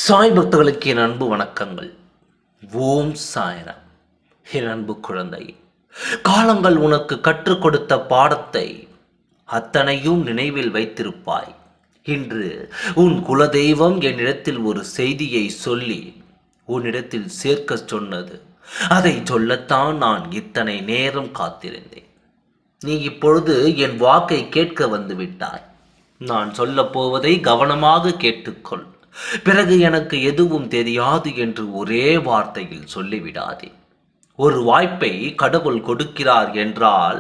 சாய் பக்தர்களுக்கு என் அன்பு வணக்கங்கள். ஓம் சாய்ராம். என் அன்பு குழந்தை, காலங்கள் உனக்கு கற்றுக் கொடுத்த பாடத்தை அத்தனையும் நினைவில் வைத்திருப்பாய். இன்று உன் குலதெய்வம் என்னிடத்தில் ஒரு செய்தியை சொல்லி உன்னிடத்தில் சேர்க்க சொன்னது. அதை சொல்லத்தான் நான் இத்தனை நேரம் காத்திருந்தேன். நீ இப்பொழுது என் வாக்கை கேட்க வந்து விட்டாய். நான் சொல்லப் போவதை கவனமாக கேட்டுக்கொள். பிறகு எனக்கு எதுவும் தெரியாது என்று ஒரே வார்த்தையில் சொல்லிவிடாதே. ஒரு வாய்ப்பை கடவுள் கொடுக்கிறார் என்றால்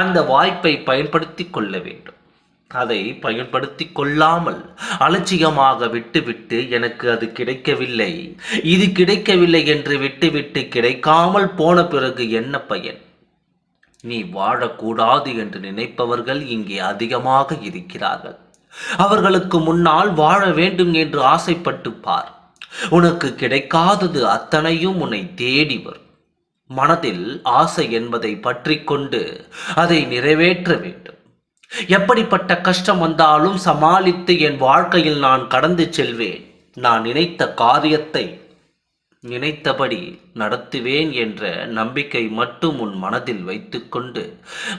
அந்த வாய்ப்பை பயன்படுத்தி கொள்ள வேண்டும். அதை பயன்படுத்தி கொள்ளாமல் அலட்சியமாக விட்டுவிட்டு எனக்கு அது கிடைக்கவில்லை, இது கிடைக்கவில்லை என்று விட்டுவிட்டு கிடைக்காமல் போன பிறகு என்ன பயன்? நீ வாழக்கூடாது என்று நினைப்பவர்கள் இங்கே அதிகமாக இருக்கிறார்கள். அவர்களுக்கு முன்னால் வாழ வேண்டும் என்று ஆசைப்பட்டு பார். உனக்கு கிடைக்காதது அத்தனையும் உன்னை தேடி வரும். மனதில் ஆசை என்பதை பற்றி கொண்டு அதை நிறைவேற்ற வேண்டும். எப்படிப்பட்ட கஷ்டம் வந்தாலும் சமாளித்து என் வாழ்க்கையில் நான் கடந்து செல்வேன். நான் நினைத்த காரியத்தை நினைத்தபடி நடத்துவேன் என்ற நம்பிக்கை மட்டும் உன் மனதில் வைத்துக்கொண்டு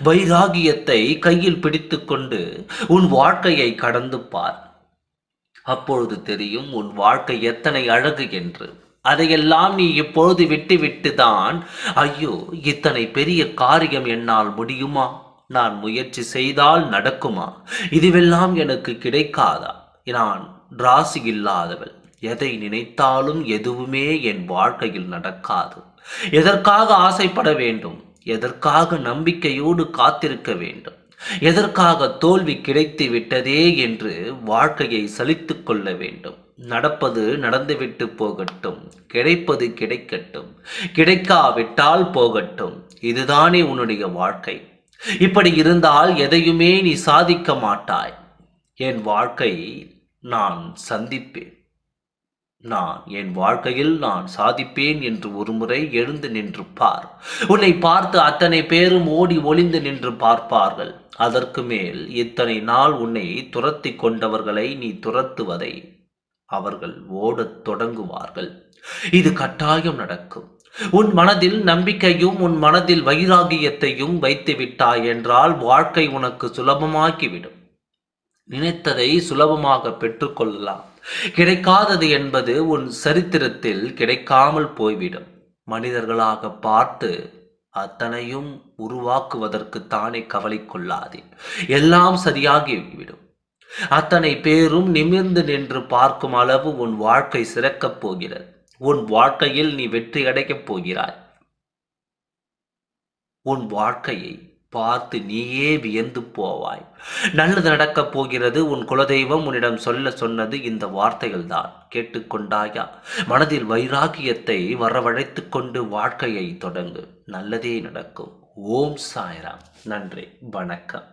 வைராகியத்தை கையில் பிடித்துக்கொண்டு உன் வாழ்க்கையை கடந்து பார். அப்பொழுது தெரியும் உன் வாழ்க்கை எத்தனை அழகு என்று. அதையெல்லாம் நீ இப்பொழுது விட்டு தான், ஐயோ இத்தனை பெரிய காரியம் என்னால் முடியுமா, நான் முயற்சி செய்தால் நடக்குமா, இதுவெல்லாம் எனக்கு கிடைக்காதா, நான் ராசி இல்லாதவள், எதை நினைத்தாலும் எதுவுமே என் வாழ்க்கையில் நடக்காது, எதற்காக ஆசைப்பட வேண்டும், எதற்காக நம்பிக்கையோடு காத்திருக்க வேண்டும், எதற்காக தோல்வி கிடைத்து விட்டதே என்று வாழ்க்கையை சலித்து கொள்ள வேண்டும். நடப்பது நடந்துவிட்டு போகட்டும், கிடைப்பது கிடைக்கட்டும், கிடைக்காவிட்டால் போகட்டும், இதுதானே உன்னுடைய வாழ்க்கை. இப்படி இருந்தால் எதையுமே நீ சாதிக்க மாட்டாய். என் வாழ்க்கை நான் சந்திப்பேன், நான் என் வாழ்க்கையில் நான் சாதிப்பேன் என்று ஒருமுறை எழுந்து நின்று பார். உன்னை பார்த்து அத்தனை பேரும் ஓடி ஒளிந்து நின்று பார்ப்பார்கள். அதற்கு மேல் இத்தனை நாள் உன்னை துரத்தி கொண்டவர்களை நீ துரத்துவதை அவர்கள் ஓடத் தொடங்குவார்கள். இது கட்டாயம் நடக்கும். உன் மனதில் நம்பிக்கையும் உன் மனதில் வைராகியத்தையும் வைத்து விட்டாய் என்றால் வாழ்க்கை உனக்கு சுலபமாக்கிவிடும். நினைத்ததை சுலபமாக பெற்றுக்கொள்ளலாம். கிடைக்காதது என்பது உன் சரித்திரத்தில் கிடைக்காமல் போய்விடும். மனிதர்களாக பார்த்து அத்தனையும் உருவாக்குவதற்கு தானே கவலை கொள்ளாதே, எல்லாம் சரியாகிவிடும். அத்தனை பேரும் நிமிர்ந்து நின்று பார்க்கும் அளவு உன் வாழ்க்கை சிறக்கப் போகிறது. உன் வாழ்க்கையில் நீ வெற்றி அடையப் போகிறாய். உன் வாழ்க்கையை பார்த்து நீயே வியந்து போவாய். நல்லது நடக்கப் போகிறது. உன் குலதெய்வம் உன்னிடம் சொல்ல சொன்னது இந்த வார்த்தைகள் தான். கேட்டுக்கொண்டாயா? மனதில் வைராகியத்தை வரவழைத்து கொண்டு வாழ்க்கையை தொடங்கு. நல்லதே நடக்கும். ஓம் சாய்ராம். நன்றி, வணக்கம்.